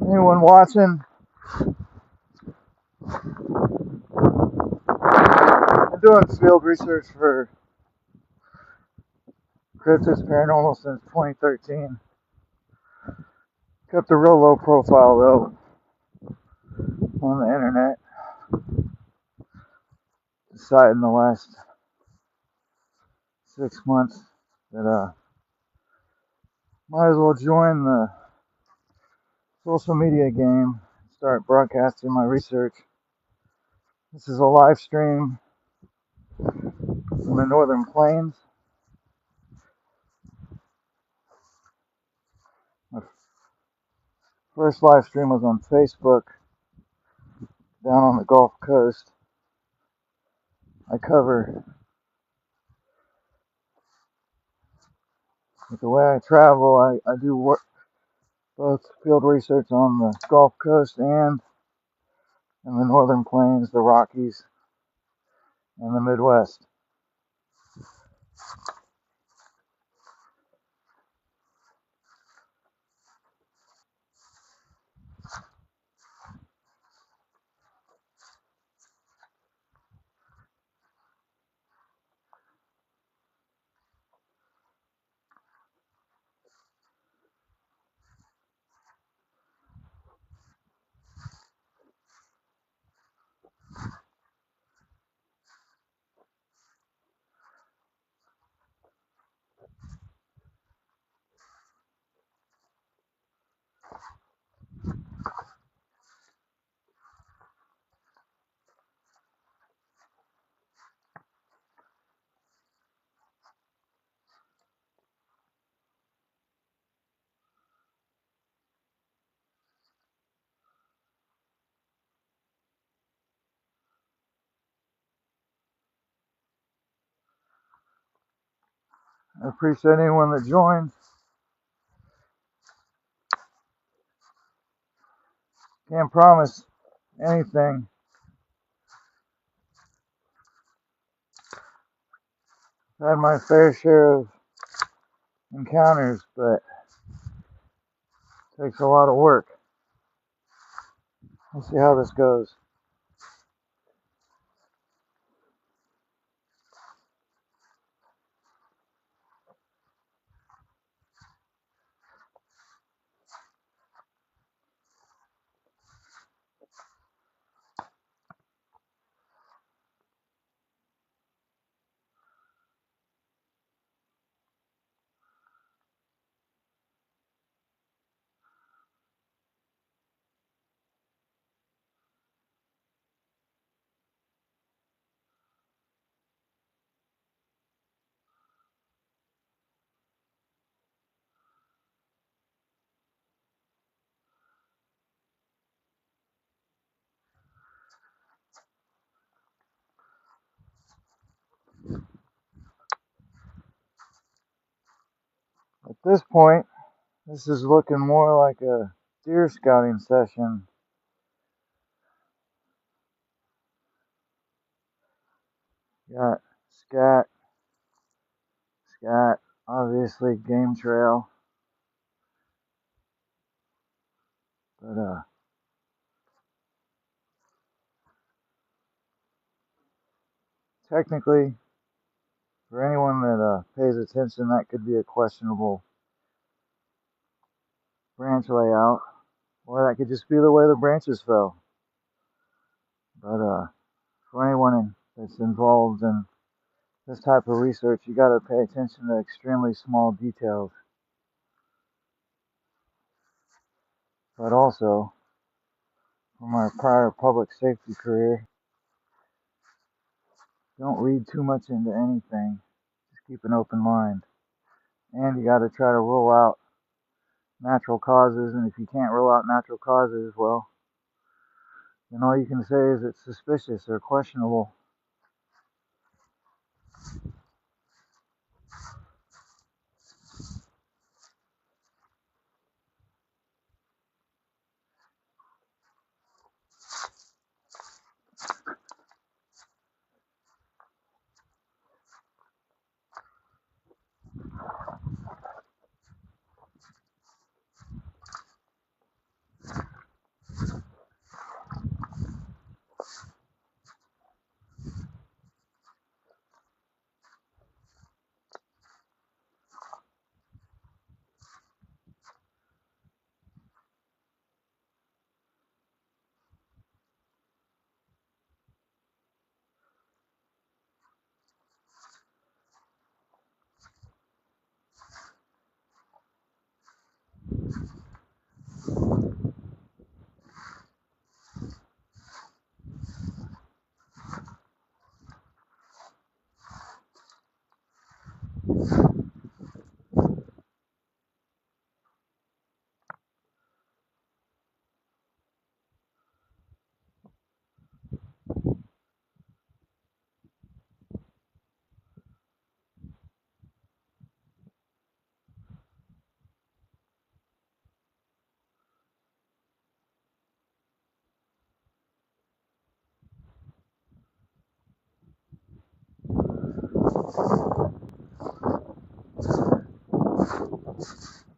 Anyone watching? I'm doing field research for Cryptid Paranormal since 2013. Kept a real low profile though on the internet. Decided in the last 6 months that might as well join the social media game, start broadcasting my research. This is a live stream from the Northern Plains. My first live stream was on Facebook down on the Gulf Coast. I cover, with the way I travel, I do work, both field research on the Gulf Coast and in the Northern Plains, the Rockies, and the Midwest. I appreciate anyone that joins. Can't promise anything. I've had my fair share of encounters, but it takes a lot of work. We'll see how this goes. At this point, this is looking more like a deer scouting session. Got scat, obviously game trail, but technically, for anyone that pays attention, that could be a questionable branch layout, or that could just be the way the branches fell. But for anyone that's involved in this type of research, you got to pay attention to extremely small details. But also, from my prior public safety career, don't read too much into anything. Just keep an open mind. And you got to try to rule out natural causes. And if you can't rule out natural causes, well, then all you can say is it's suspicious or questionable.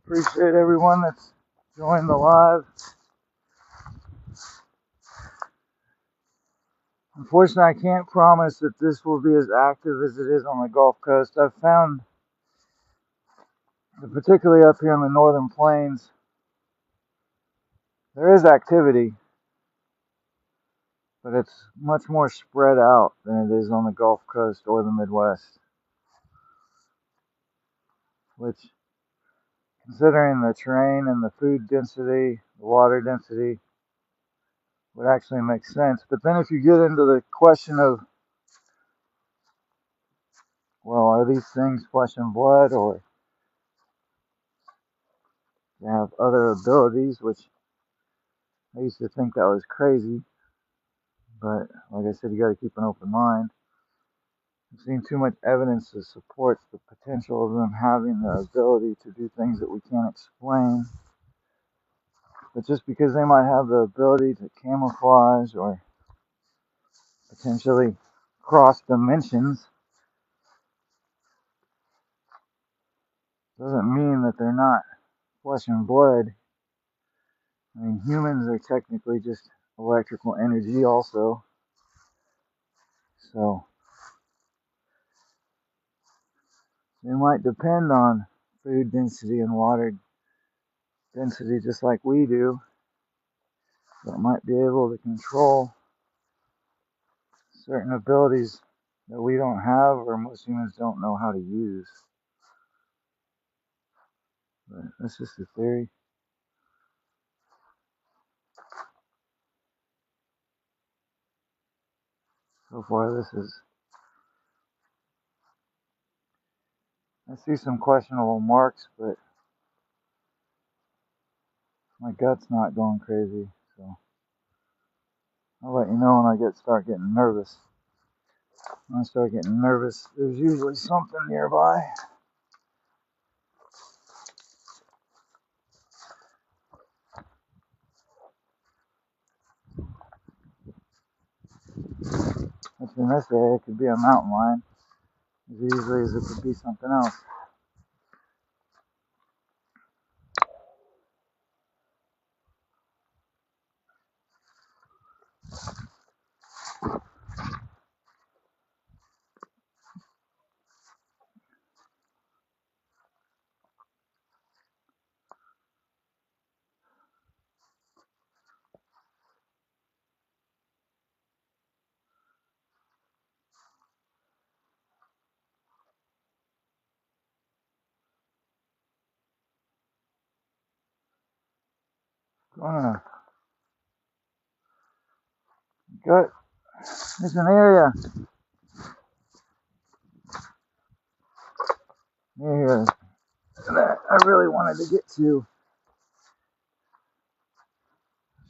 Appreciate everyone that's joined the live. Unfortunately, I can't promise that this will be as active as it is on the Gulf Coast. I've found that particularly up here in the northern plains, there is activity, but it's much more spread out than it is on the Gulf Coast or the Midwest, which, considering the terrain and the food density, the water density, would actually make sense. But then if you get into the question of, well, are these things flesh and blood, or they have other abilities, which I used to think that was crazy, but like I said, you got to keep an open mind. I've seen too much evidence to support the potential of them having the ability to do things that we can't explain. But just because they might have the ability to camouflage or potentially cross dimensions doesn't mean that they're not flesh and blood. I mean, humans are technically just electrical energy also. So they might depend on food density and water density just like we do, but might be able to control certain abilities that we don't have or most humans don't know how to use. But that's just a theory. So far, I see some questionable marks, but my gut's not going crazy. So I'll let you know when I start getting nervous. When I start getting nervous, there's usually something nearby. Which in this area, it could be a mountain lion as easily as it could be something else. Gonna go. There's an area near here that I really wanted to get to.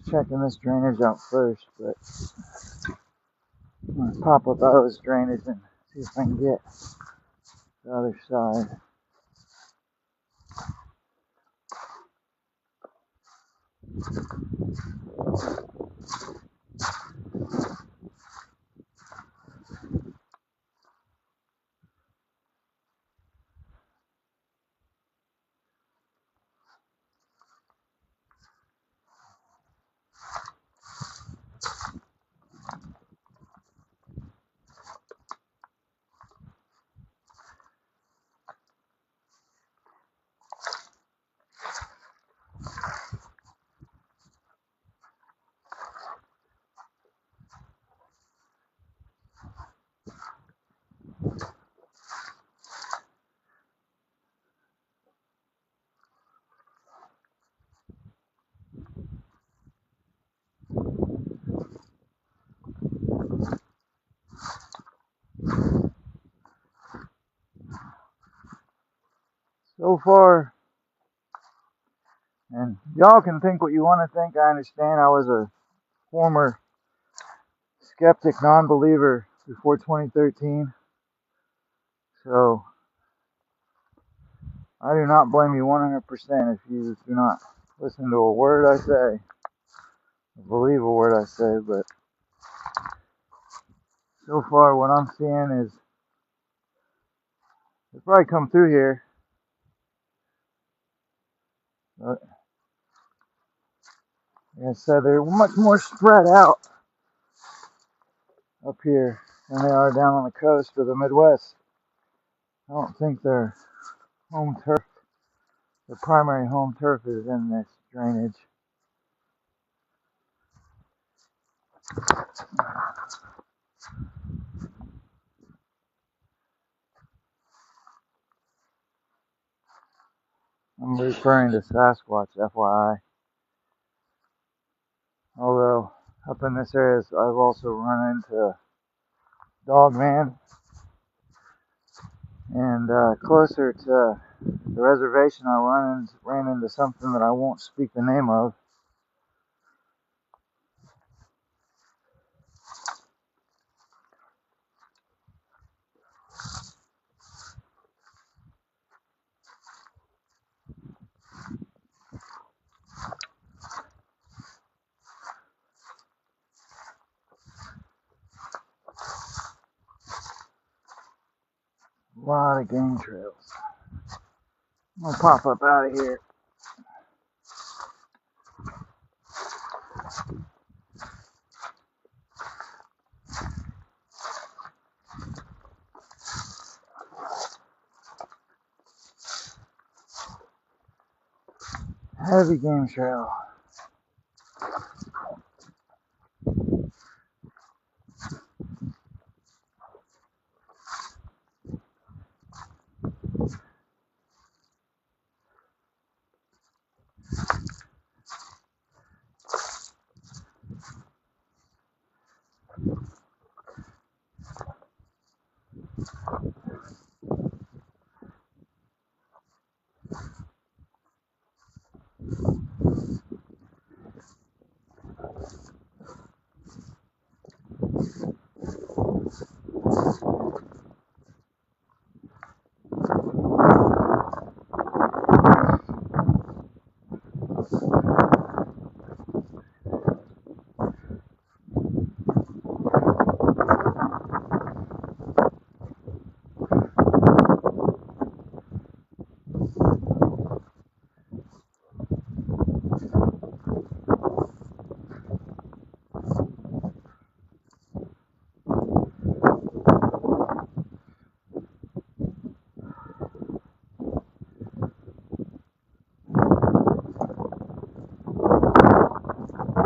Checking this drainage out first, but I'm gonna pop up out of this drainage and see if I can get the other side. So far, and y'all can think what you want to think. I understand. I was a former skeptic, non-believer before 2013, so I do not blame you 100% if you do not listen to a word I say, believe a word I say. But so far, what I'm seeing is they probably come through here. But like I said, they're much more spread out up here than they are down on the coast or the Midwest. I don't think their home turf, their primary home turf, is in this drainage. I'm referring to Sasquatch, FYI. Although up in this area, I've also run into Dogman, and closer to the reservation, I ran into something that I won't speak the name of. A lot of game trails. I'm gonna pop up out of here. Heavy game trail.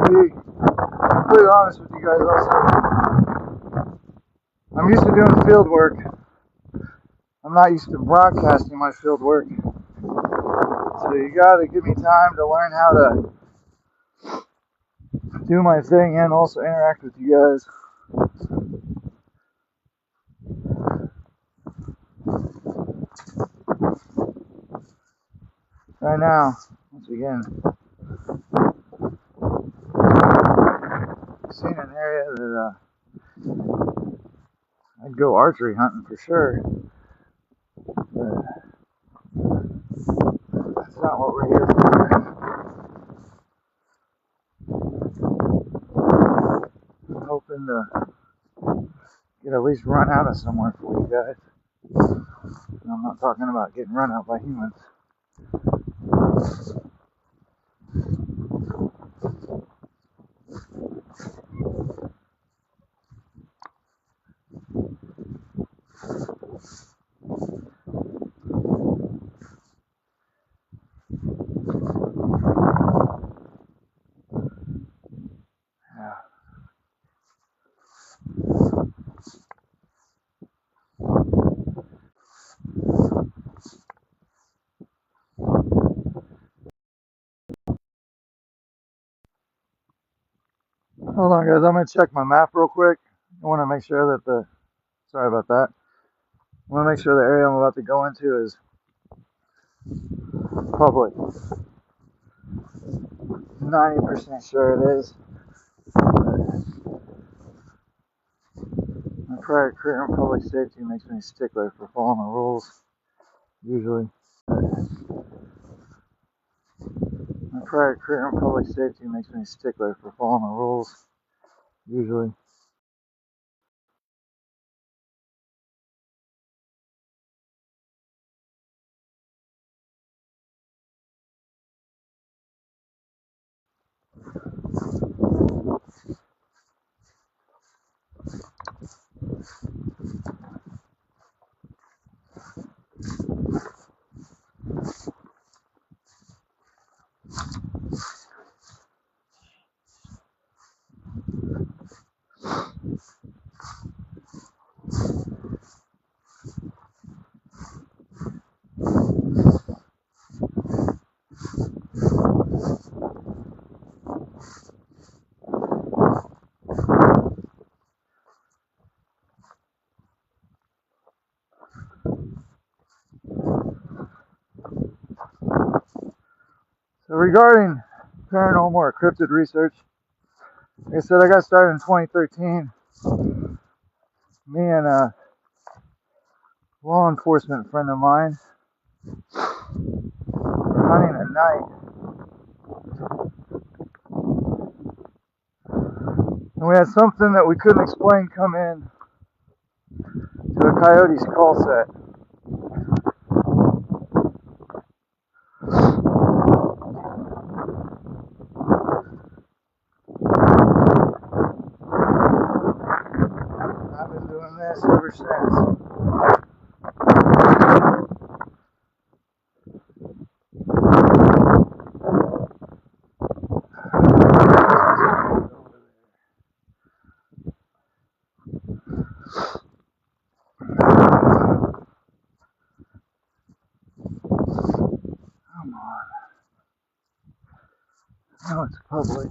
To be completely honest with you guys, also, I'm used to doing field work. I'm not used to broadcasting my field work. So you gotta give me time to learn how to do my thing and also interact with you guys. Right now, once again, I've seen an area that I'd go archery hunting for sure, but that's not what we're here for. I'm hoping to get at least run out of somewhere for you guys. And I'm not talking about getting run out by humans. Yeah. Hold on, guys. I'm gonna check my map real quick. I want to make sure that sorry about that. I want to make sure the area I'm about to go into is public. 90% sure it is. My prior career in public safety makes me a stickler for following the rules, usually. My prior career in public safety makes me a stickler for following the rules, usually. So regarding paranormal or cryptid research, like I said, I got started in 2013. Me and a law enforcement friend of mine were hunting at night, and we had something that we couldn't explain come in to a coyote's call set. I've been doing this ever since. Come on. Now it's public.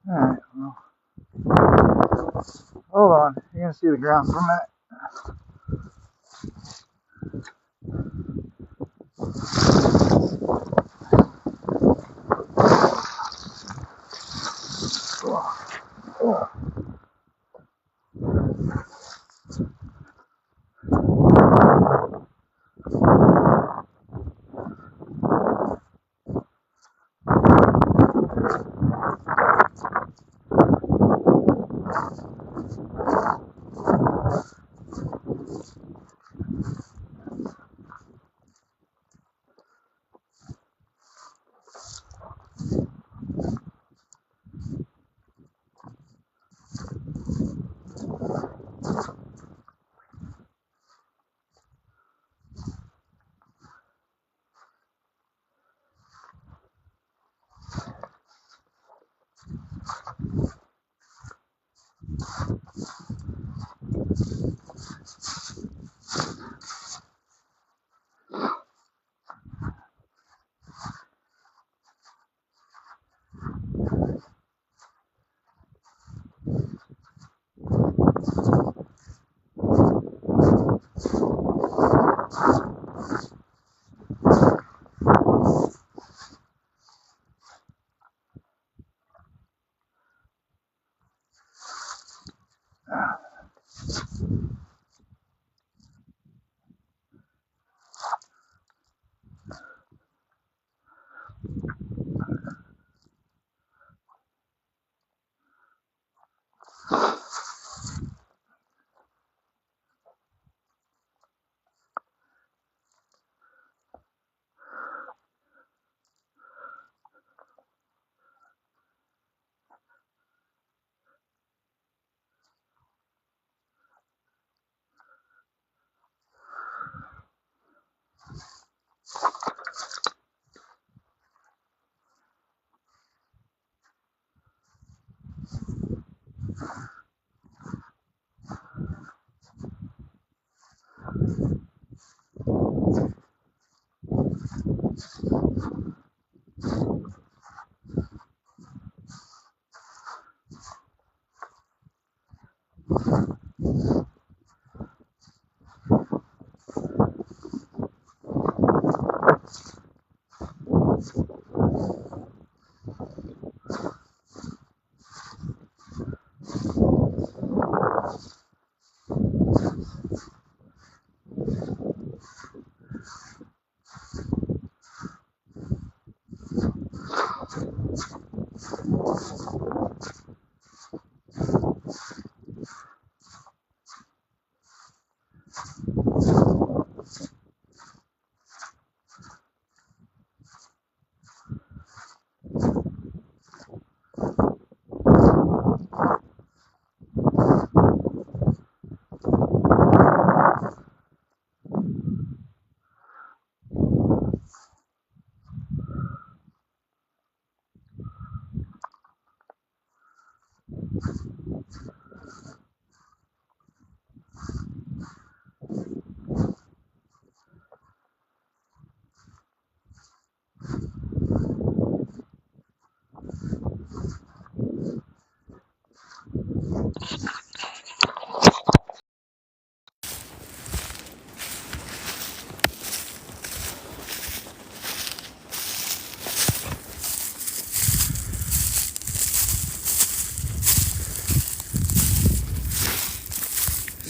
Alright, well, hold on. You're going to see the ground for a minute.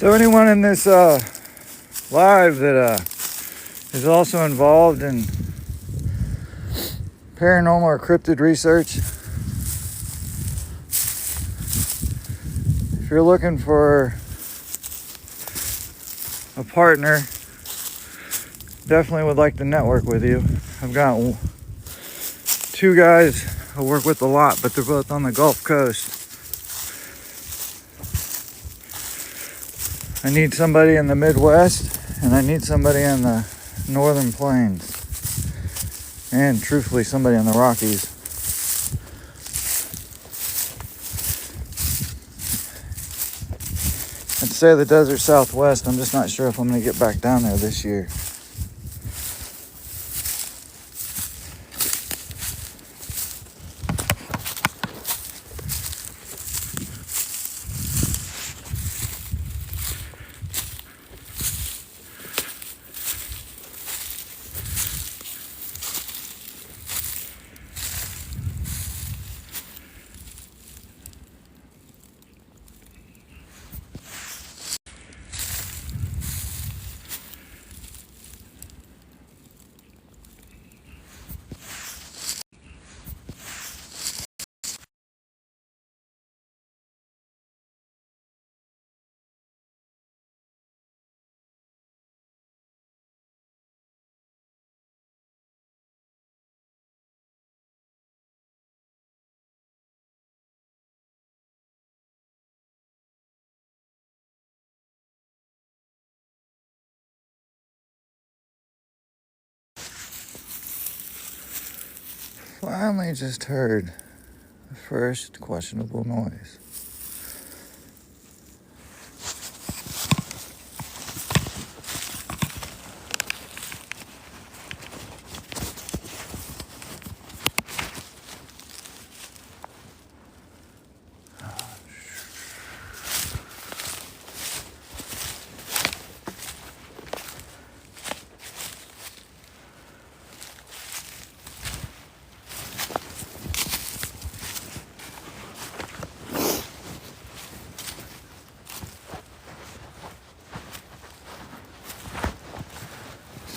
So anyone in this live that is also involved in paranormal or cryptid research, if you're looking for a partner, definitely would like to network with you. I've got two guys I work with a lot, but they're both on the Gulf Coast. I need somebody in the Midwest, and I need somebody in the Northern Plains, and truthfully somebody in the Rockies. I'd say the desert Southwest. I'm just not sure if I'm going to get back down there this year. Finally just heard the first questionable noise.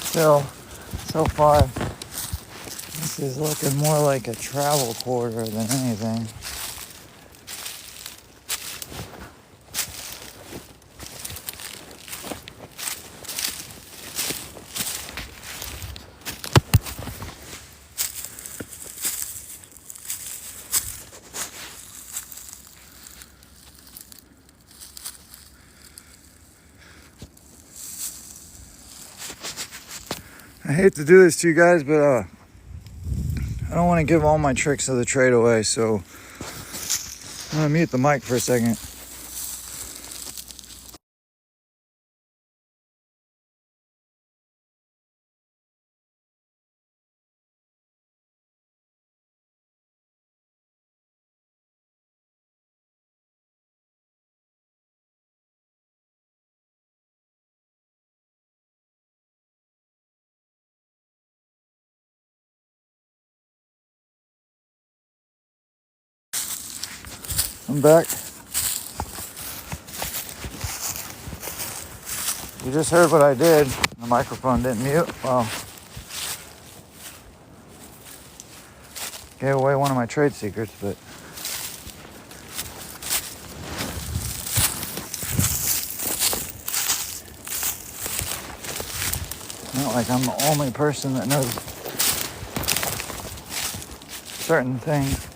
Still, so far, this is looking more like a travel corridor than anything. I hate to do this to you guys, but I don't want to give all my tricks of the trade away, so I'm gonna mute the mic for a second. I'm back. You just heard what I did. The microphone didn't mute. Well, gave away one of my trade secrets, but not like I'm the only person that knows certain things.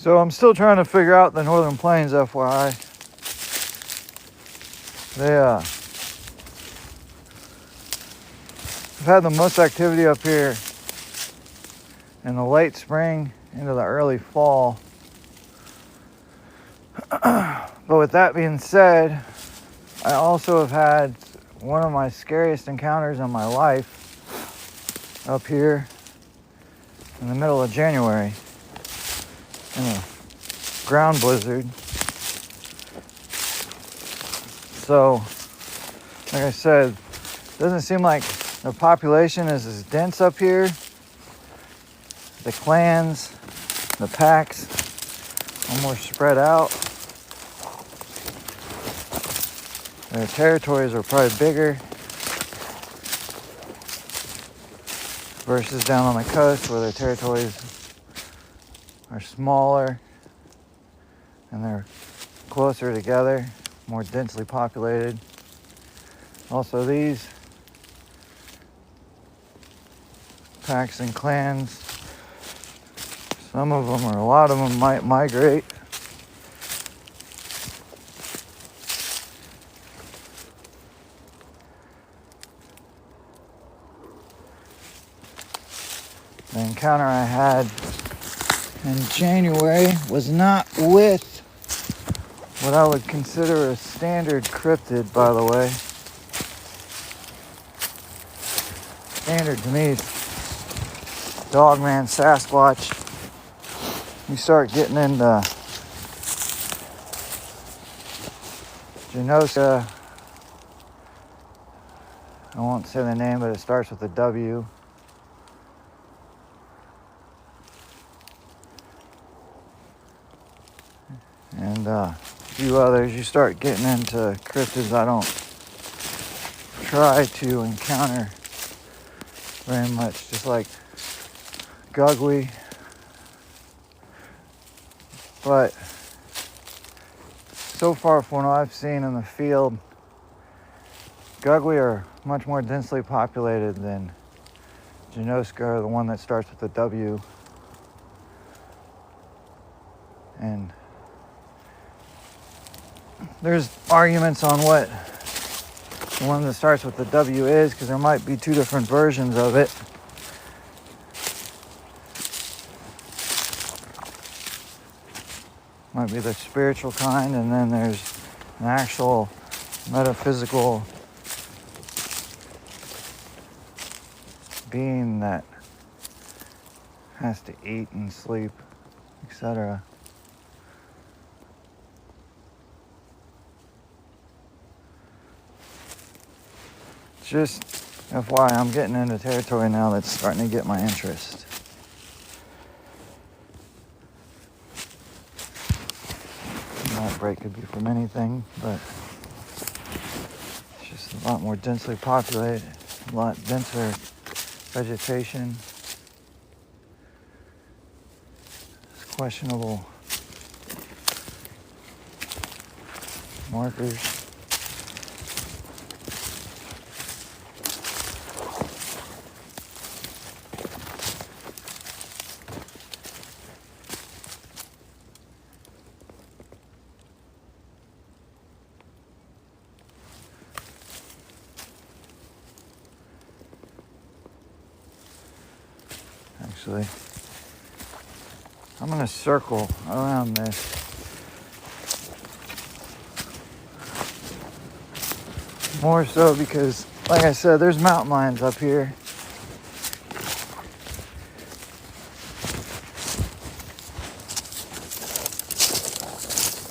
So I'm still trying to figure out the Northern Plains, FYI. They I've had the most activity up here in the late spring into the early fall. But with that being said, I also have had one of my scariest encounters in my life up here in the middle of January in a ground blizzard. So, like I said, it doesn't seem like the population is as dense up here. The clans, the packs are more spread out. Their territories are probably bigger versus down on the coast where their territories are smaller and they're closer together, more densely populated. Also, these packs and clans, some of them or a lot of them might migrate. The encounter I had in January was not with what I would consider a standard cryptid, by the way. Standard to me is Dogman, Sasquatch. You start getting into Genosa. I won't say the name, but it starts with a W. And a few others. You start getting into cryptids I don't try to encounter very much, just like Gugwe. But so far from what I've seen in the field, Gugwe are much more densely populated than Genoska, the one that starts with a W. And there's arguments on what the one that starts with the W is, because there might be two different versions of it. Might be the spiritual kind, and then there's an actual metaphysical being that has to eat and sleep, etc. Just FYI, I'm getting into territory now that's starting to get my interest. That break could be from anything, but it's just a lot more densely populated, a lot denser vegetation. It's questionable markers. Actually, I'm going to circle around this. More so because, like I said, there's mountain lions up here.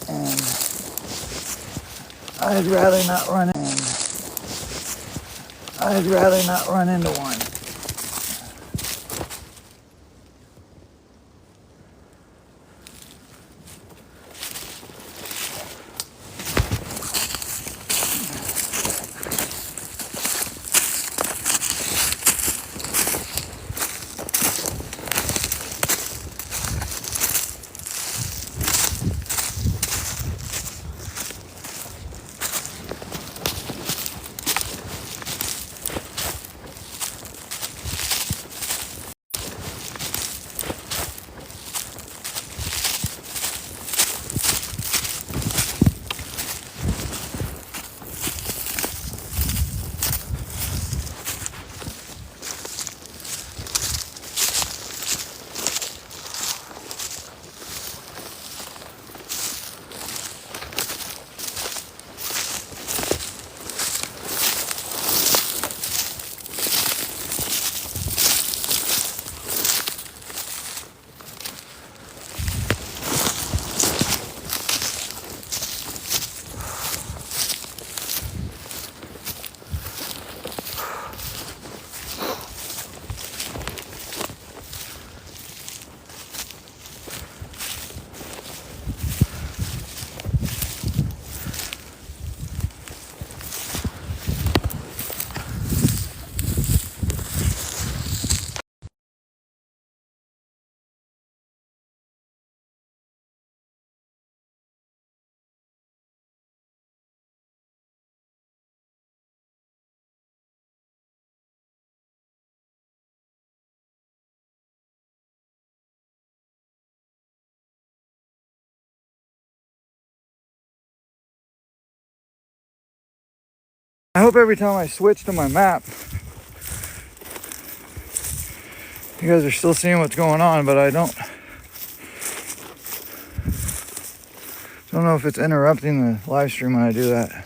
And I'd rather not run into one. I hope every time I switch to my map, you guys are still seeing what's going on, but I don't know if it's interrupting the live stream when I do that.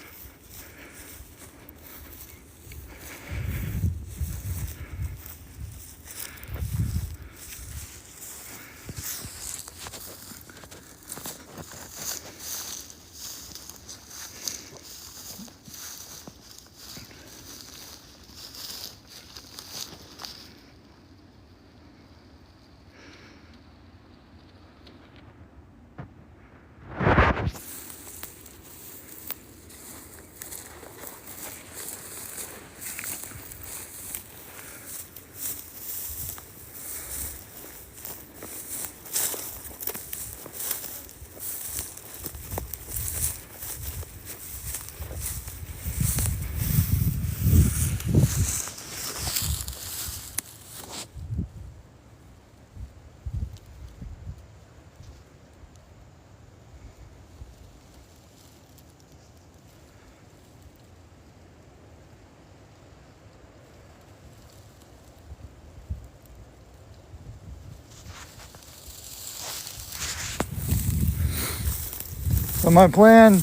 So my plan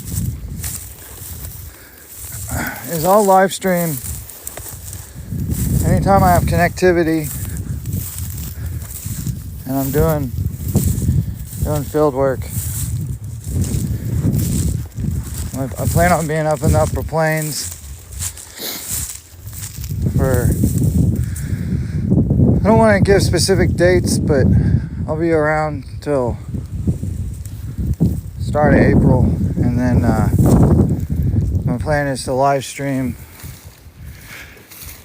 is I'll live stream anytime I have connectivity and I'm doing field work. I plan on being up in the upper plains for, I don't want to give specific dates, but I'll be around till start of April, and then my plan is to live stream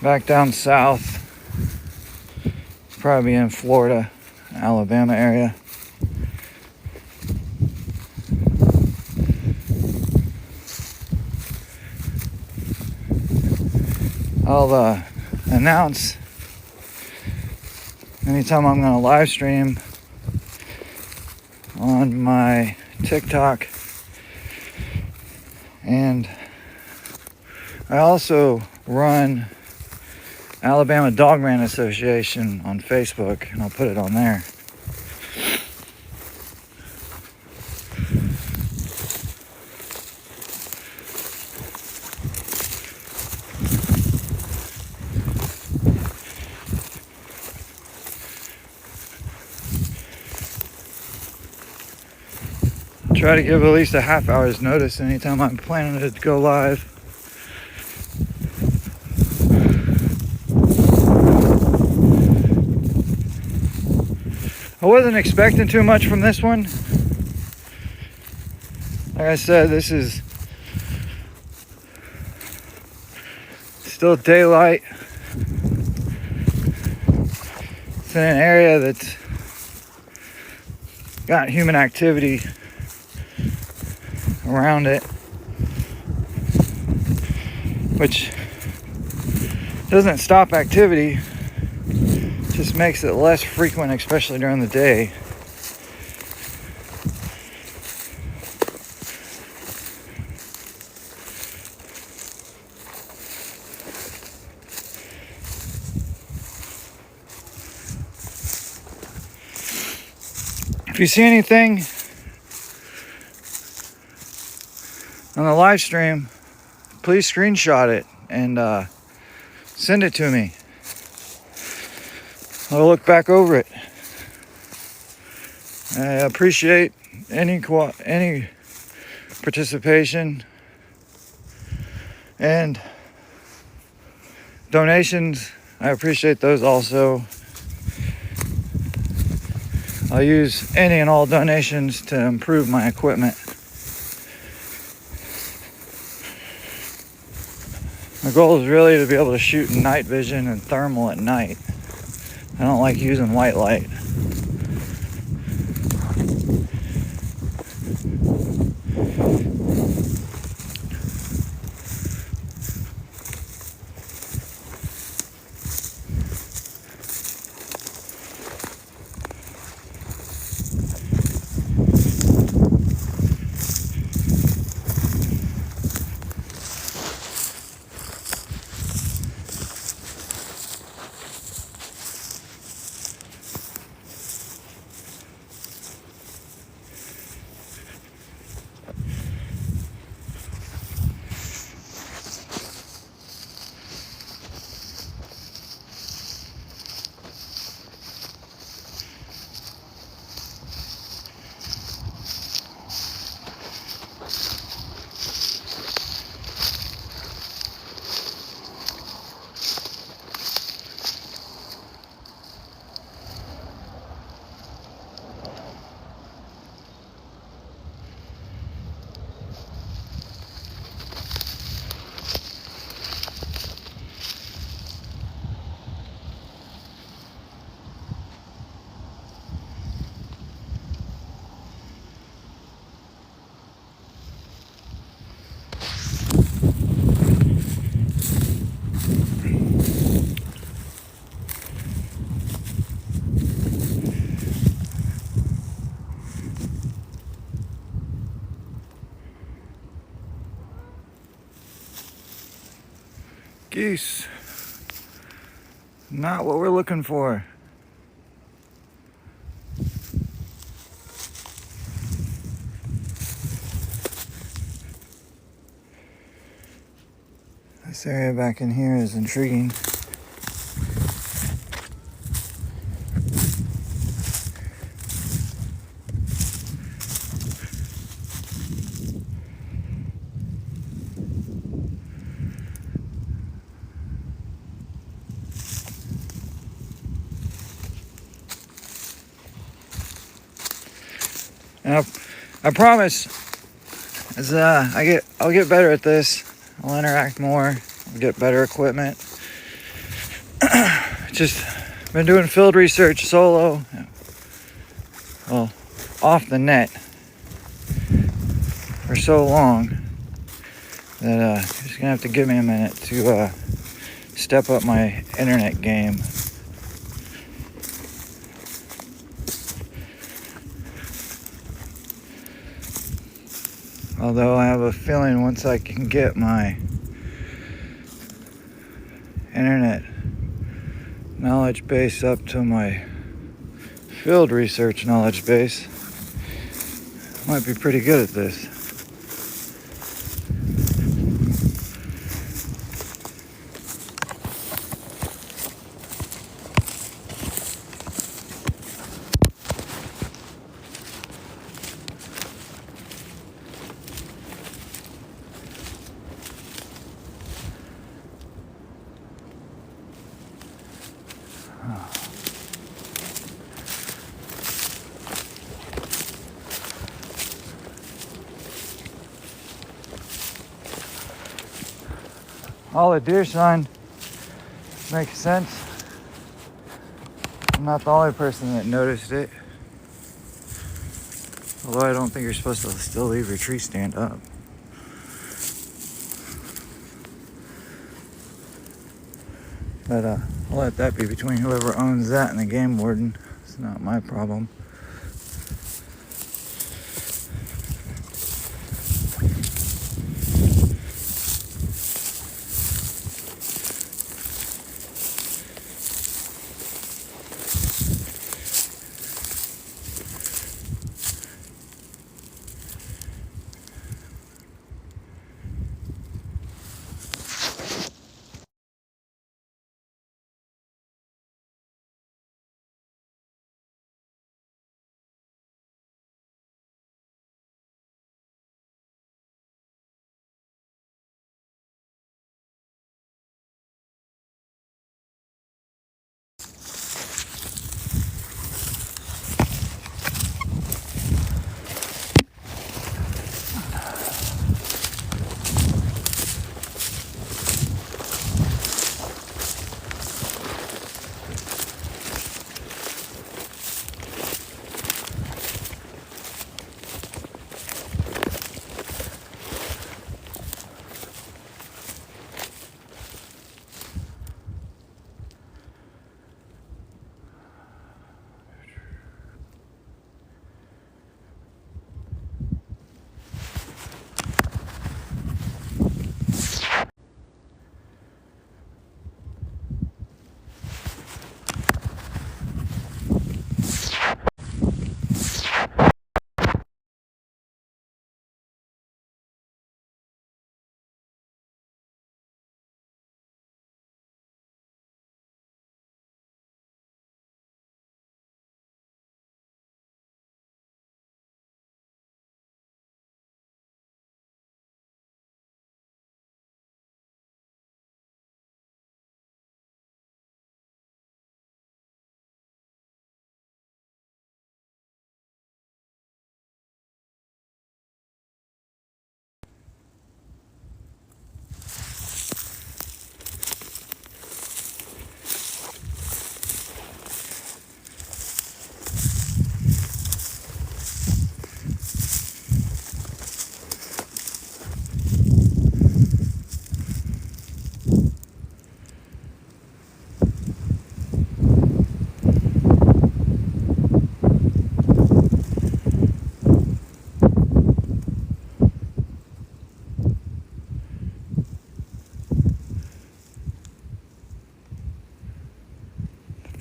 back down south, probably in Florida, Alabama area. I'll announce anytime I'm going to live stream on my TikTok, and I also run Alabama Dogman Association on Facebook, and I'll put it on there. Try to give at least a half hour's notice anytime I'm planning to go live. I wasn't expecting too much from this one. Like I said, this is still daylight. It's in an area that's got human activity around it, which doesn't stop activity, just makes it less frequent, especially during the day. If you see anything on the live stream, please screenshot it and send it to me. I'll look back over it. I appreciate any participation and donations. I appreciate those also. I'll use any and all donations to improve my equipment. My goal is really to be able to shoot in night vision and thermal at night. I don't like using white light. Geese. Not what we're looking for. This area back in here is intriguing. And I promise, as I'll get better at this. I'll interact more. I'll get better equipment. Just been doing field research solo, well, off the net for so long that just gonna have to give me a minute to step up my internet game. Although I have a feeling once I can get my internet knowledge base up to my field research knowledge base, I might be pretty good at this. All the deer sign makes sense. I'm not the only person that noticed it. Although I don't think you're supposed to still leave your tree stand up. But I'll let that be between whoever owns that and the game warden. It's not my problem.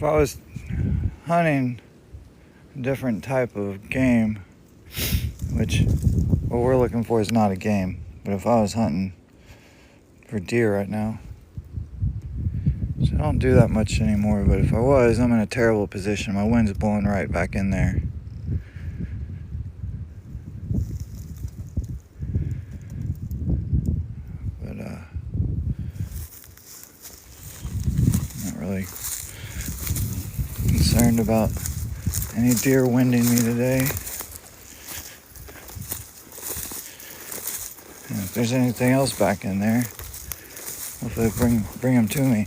I was hunting a different type of game, which what we're looking for is not a game, but if I was hunting for deer right now, so I don't do that much anymore, but if I was, I'm in a terrible position. My wind's blowing right back in there. But not really concerned about any deer winding me today. And if there's anything else back in there, hopefully bring them to me.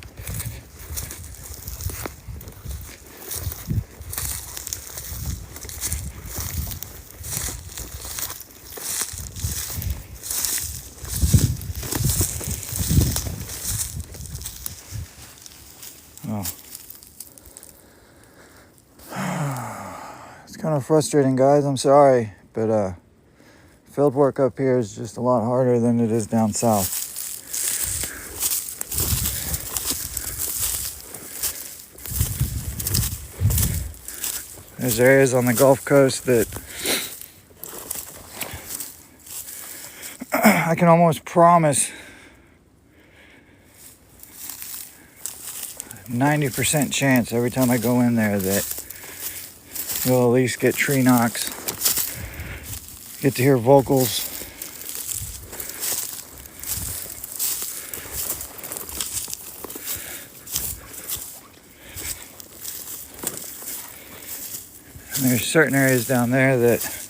Oh. It's kind of frustrating, guys. I'm sorry, but field work up here is just a lot harder than it is down south. There's areas on the Gulf Coast that I can almost promise 90% chance every time I go in there that you'll at least get tree knocks, get to hear vocals. And there's certain areas down there that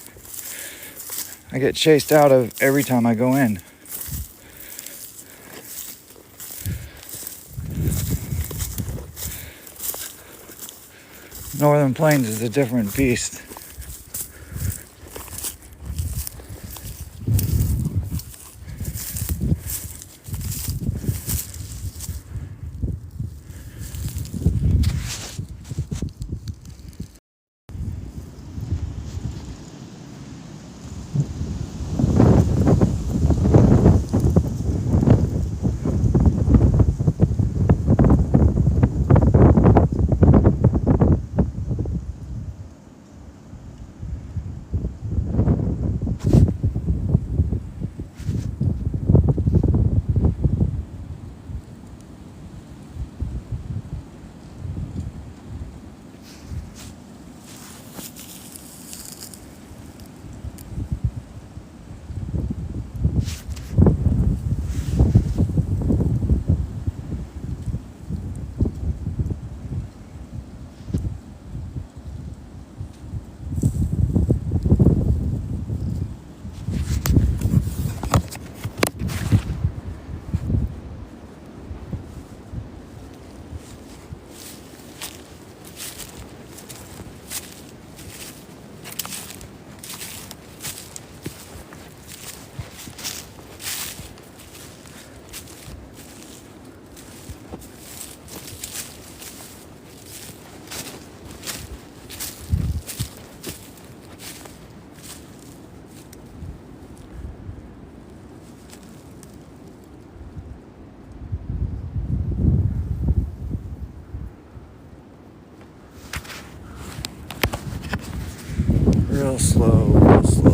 I get chased out of every time I go in. Northern Plains is a different beast. Real slow, real slow.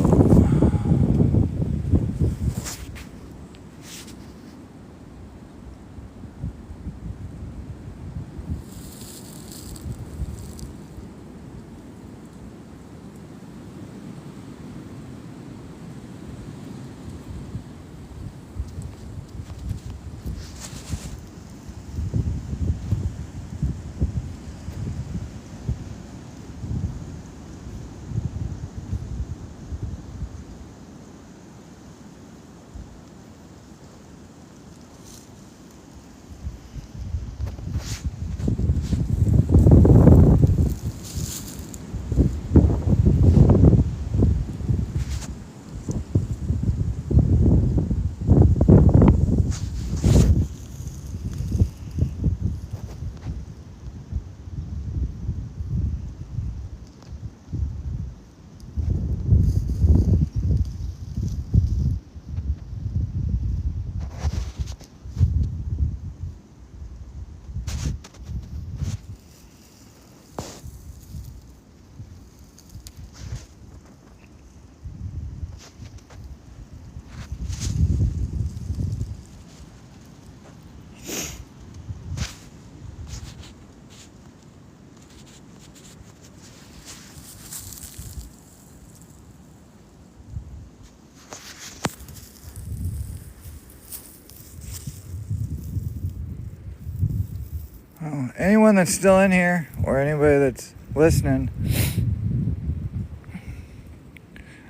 anyone that's still in here or anybody that's listening,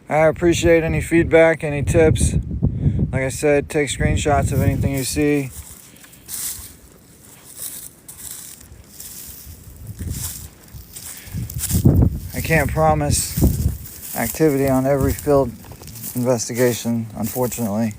I appreciate any feedback, any tips. Like I said, take screenshots of anything you see. I can't promise activity on every field investigation, unfortunately.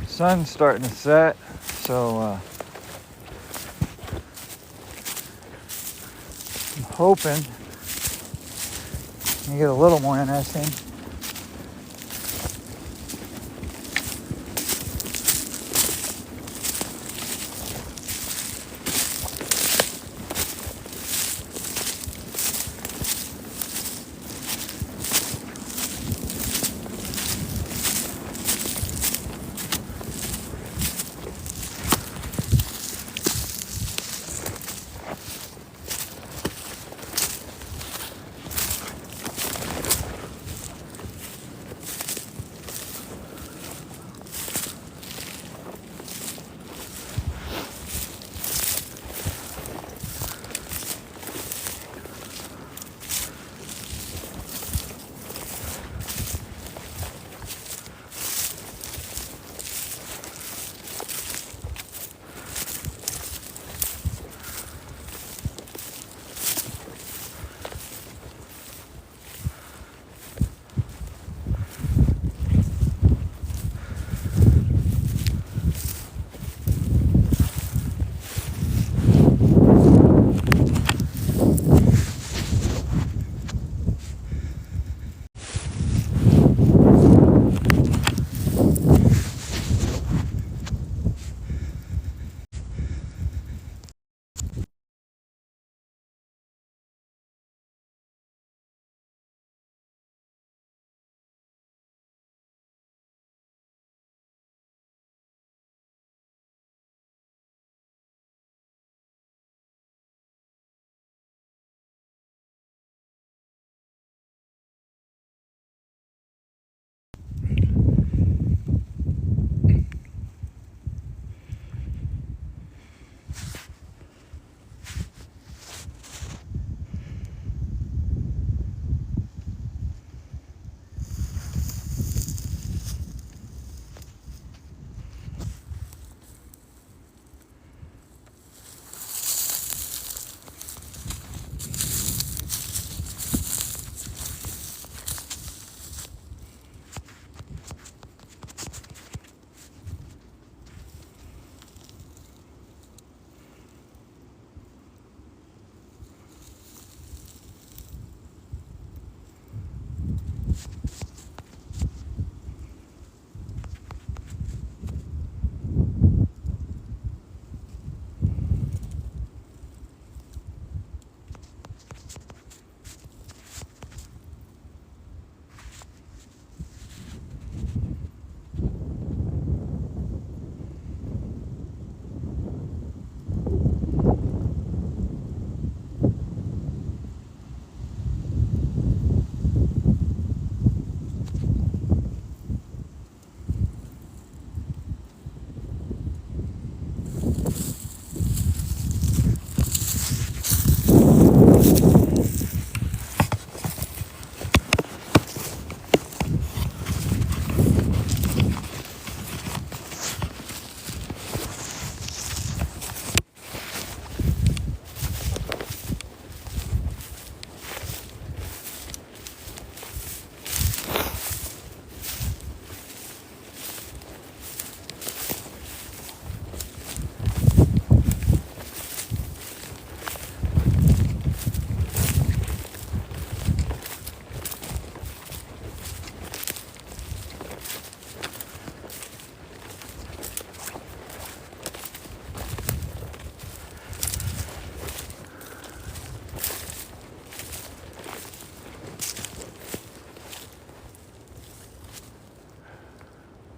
Sun's starting to set, so I'm hoping you get a little more interesting.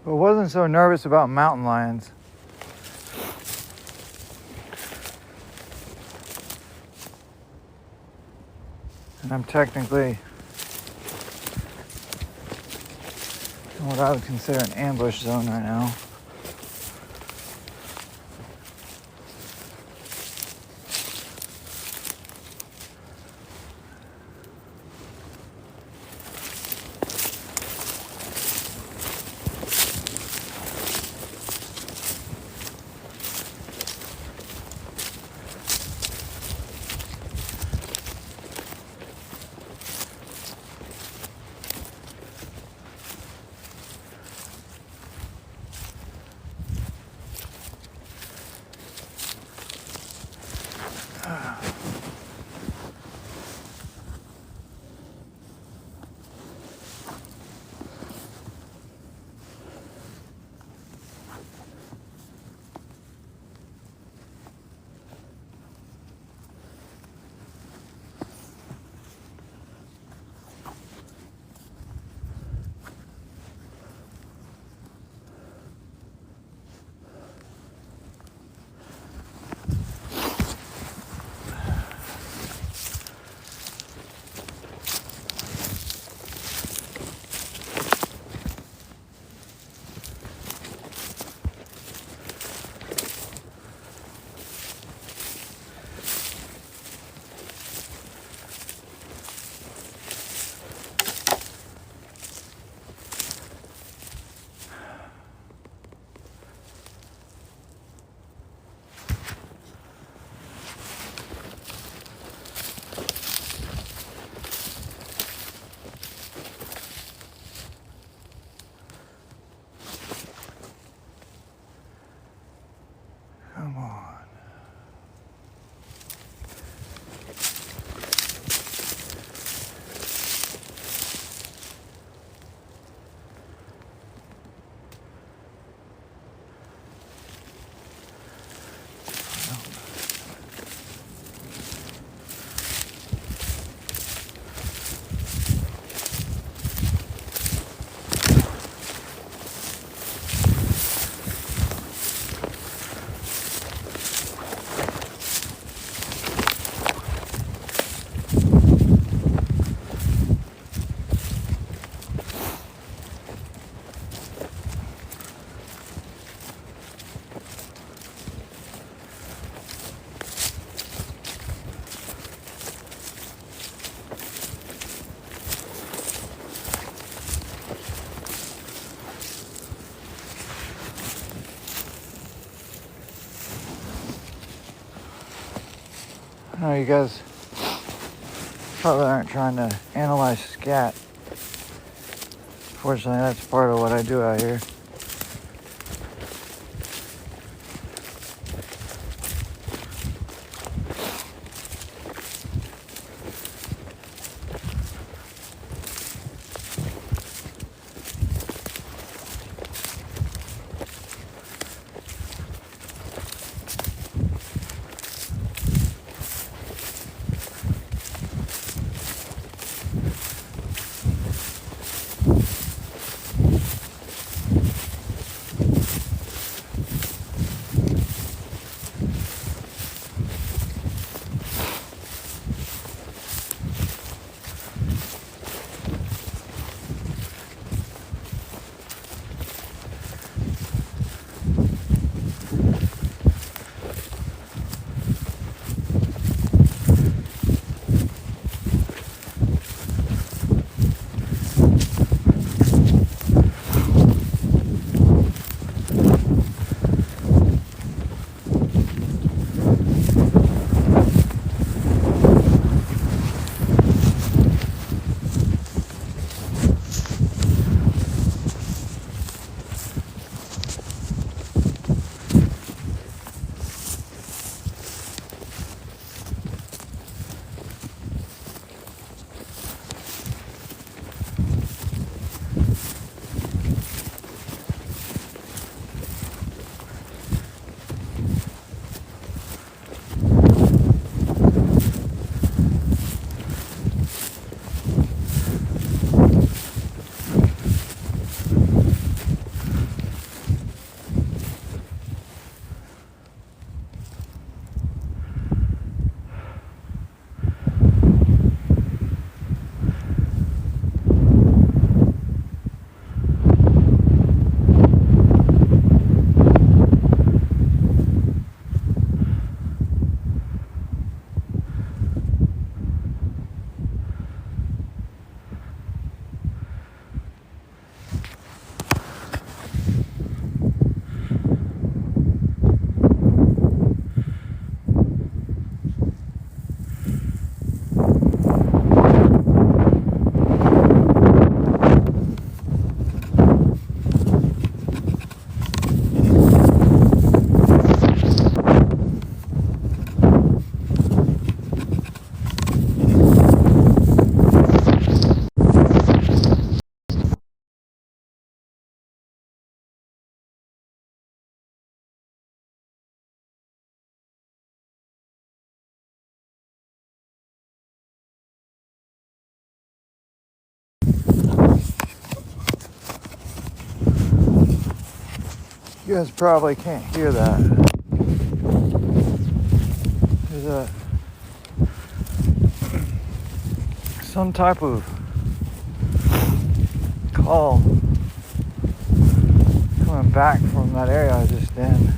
but wasn't so nervous about mountain lions. And I'm technically in what I would consider an ambush zone right now. Come on. I know you guys probably aren't trying to analyze scat. Fortunately, that's part of what I do out here. You guys probably can't hear that. There's some type of call coming back from that area I was just in.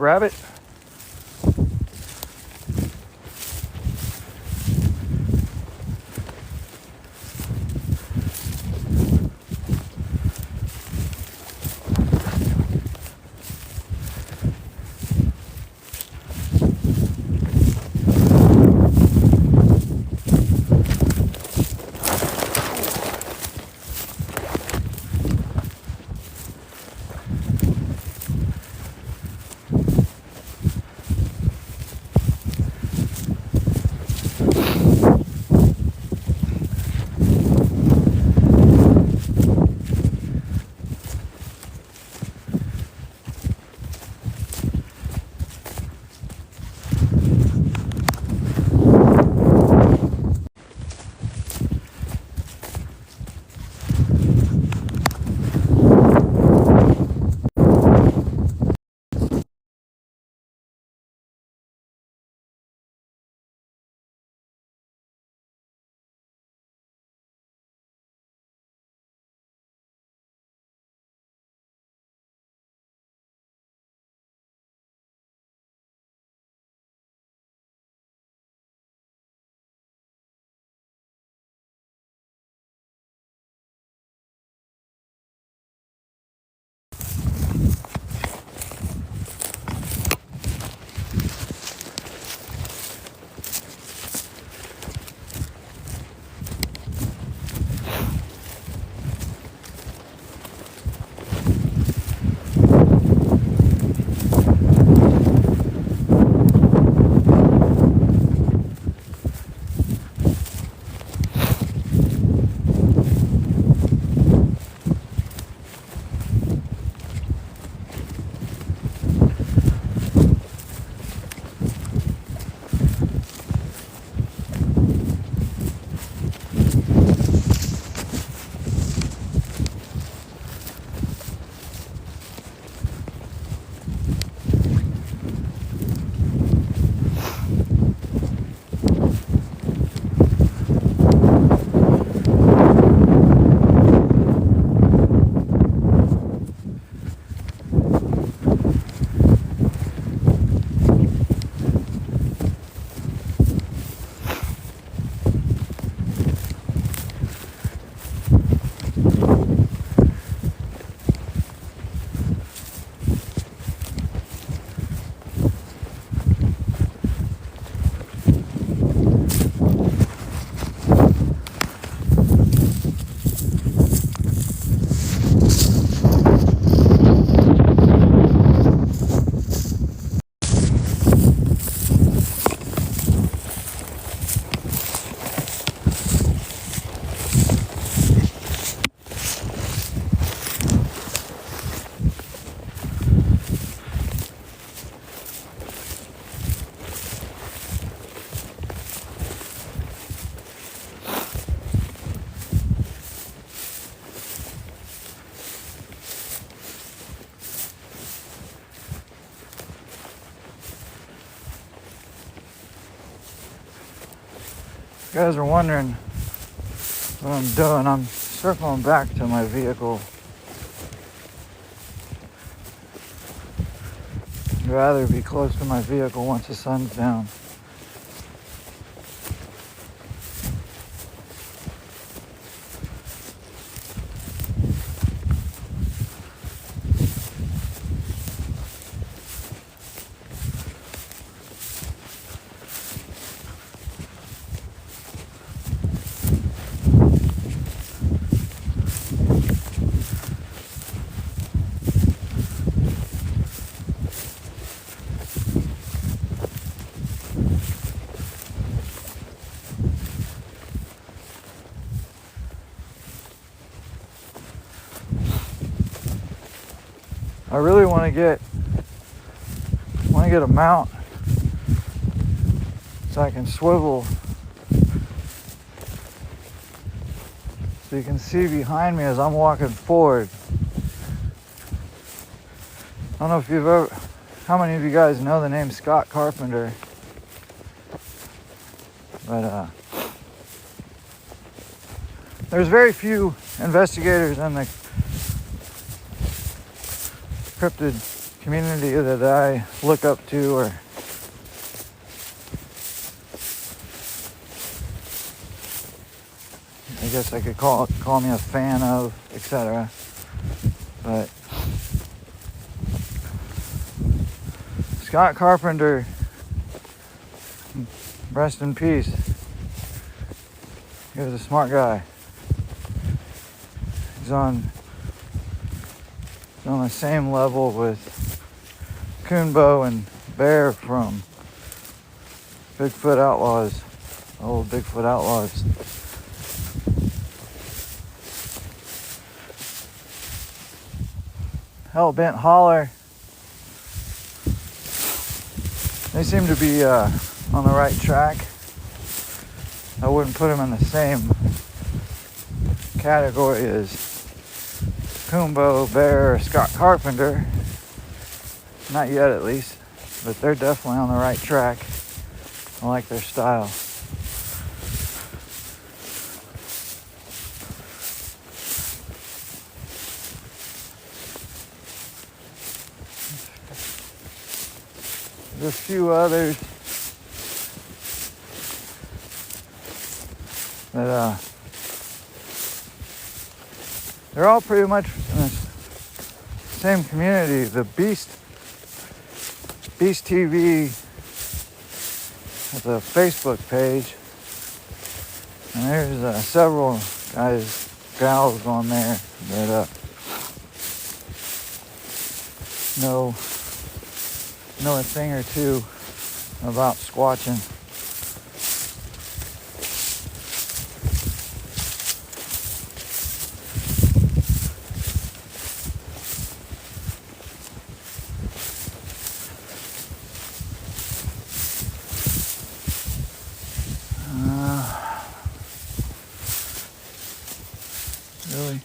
Rabbit. you guys are wondering what I'm doing, I'm circling back to my vehicle. I'd rather be close to my vehicle once the sun's down. I really want to get a mount so I can swivel so you can see behind me as I'm walking forward. I don't know if you've ever, how many of you guys know the name Scott Carpenter, but there's very few investigators in the cryptid community that I look up to, or I guess I could call me a fan of, etc. But Scott Carpenter, rest in peace. He was a smart guy. He's on the same level with Coonbo and Bear from Bigfoot Outlaws, old Bigfoot Outlaws. Hellbent Holler, they seem to be on the right track. I wouldn't put them in the same category as Coonbo, Bear, or Scott Carpenter. Not yet, at least. But they're definitely on the right track. I like their style. There's a few others that they're all pretty much in the same community. The Beast TV has a Facebook page, and there's several gals on there that know a thing or two about squatching. Really?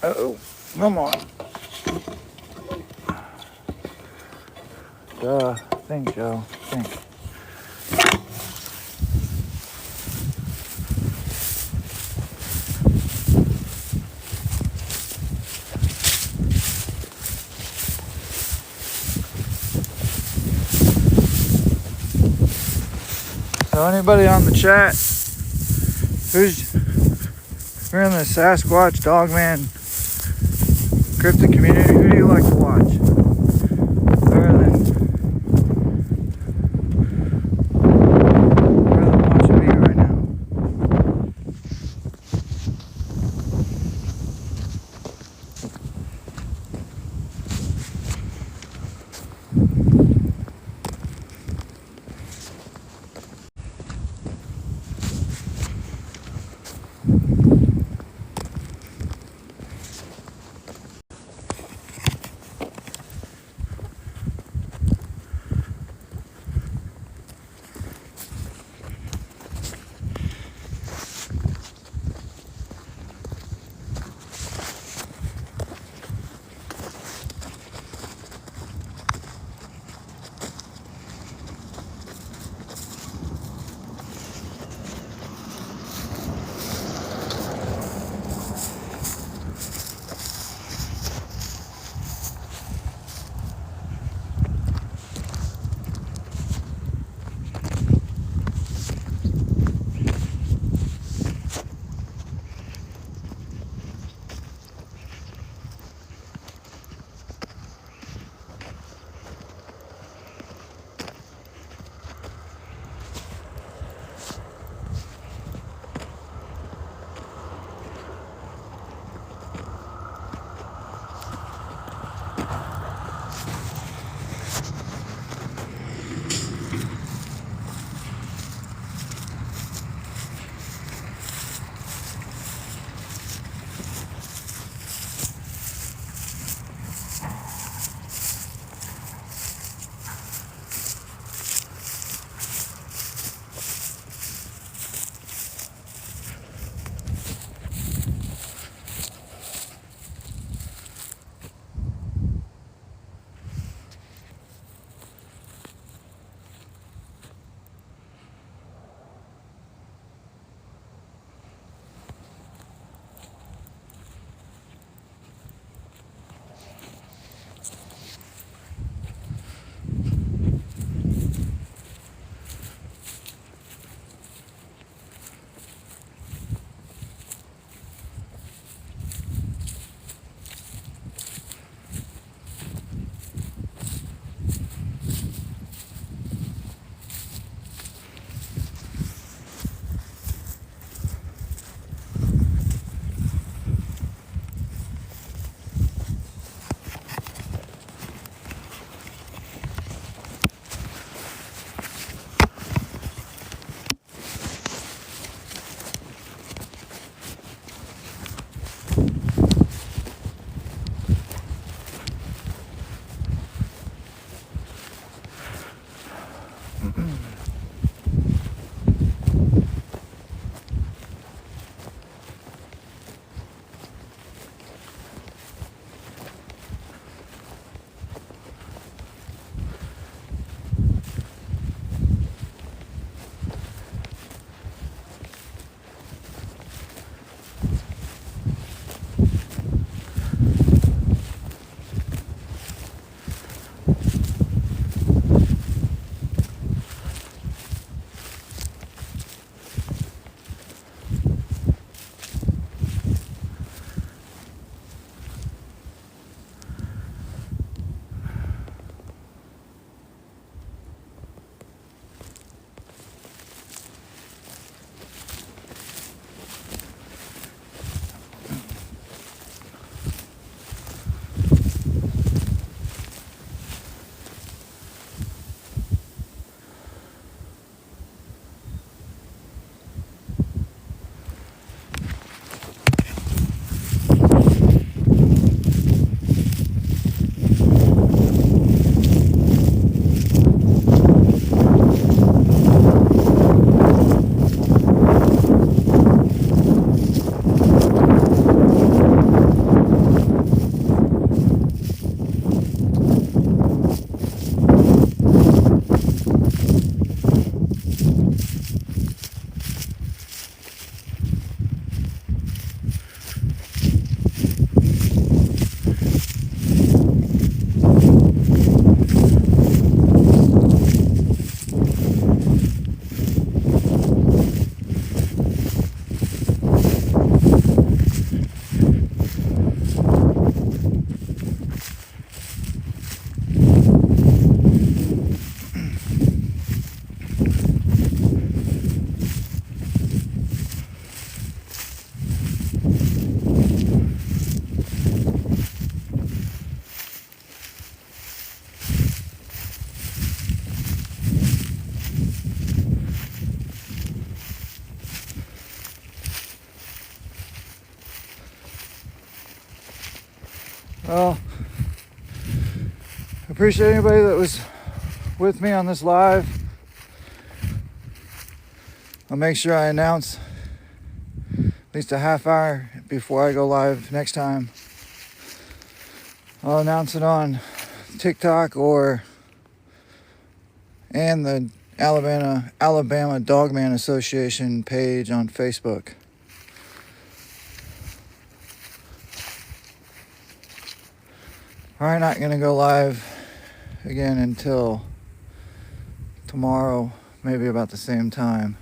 Oh, come on. Think, Joe. Think. So anybody on the chat you're in the Sasquatch, Dogman, cryptid community, who do you like to watch? Rather than watching me right now. Well, I appreciate anybody that was with me on this live. I'll make sure I announce at least a half hour before I go live next time. I'll announce it on TikTok and the Alabama Dogman Association page on Facebook. Probably not gonna go live again until tomorrow, maybe about the same time.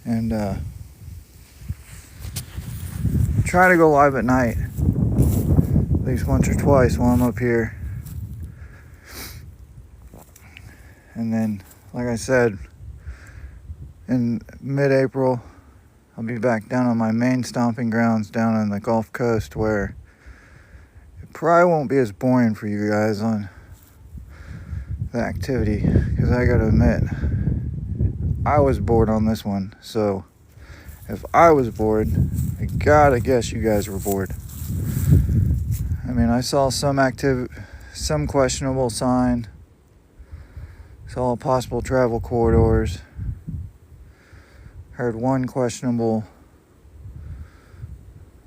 And try to go live at night, at least once or twice while I'm up here. And then, like I said, in mid-April, I'll be back down on my main stomping grounds down on the Gulf Coast, where it probably won't be as boring for you guys on the activity, because I gotta admit, I was bored on this one. So if I was bored, I gotta guess you guys were bored. I mean, I saw some questionable sign, saw possible travel corridors, heard one questionable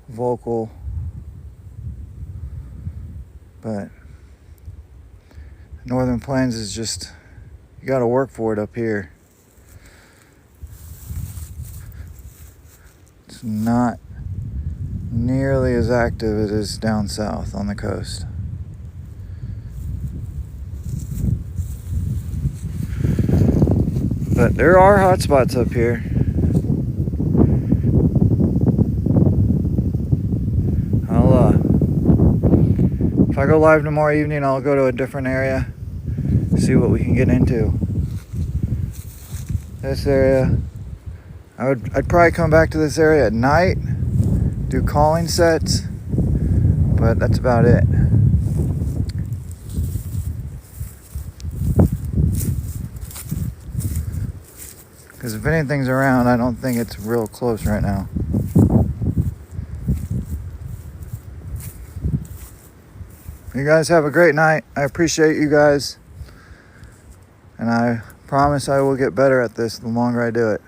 vocal, but Northern Plains is just, you gotta work for it up here. It's not nearly as active as it is down south on the coast. But there are hot spots up here. If I go live tomorrow evening, I'll go to a different area, see what we can get into. This area, I'd probably come back to this area at night, do calling sets, but that's about it. Because if anything's around, I don't think it's real close right now. You guys have a great night. I appreciate you guys. And I promise I will get better at this the longer I do it.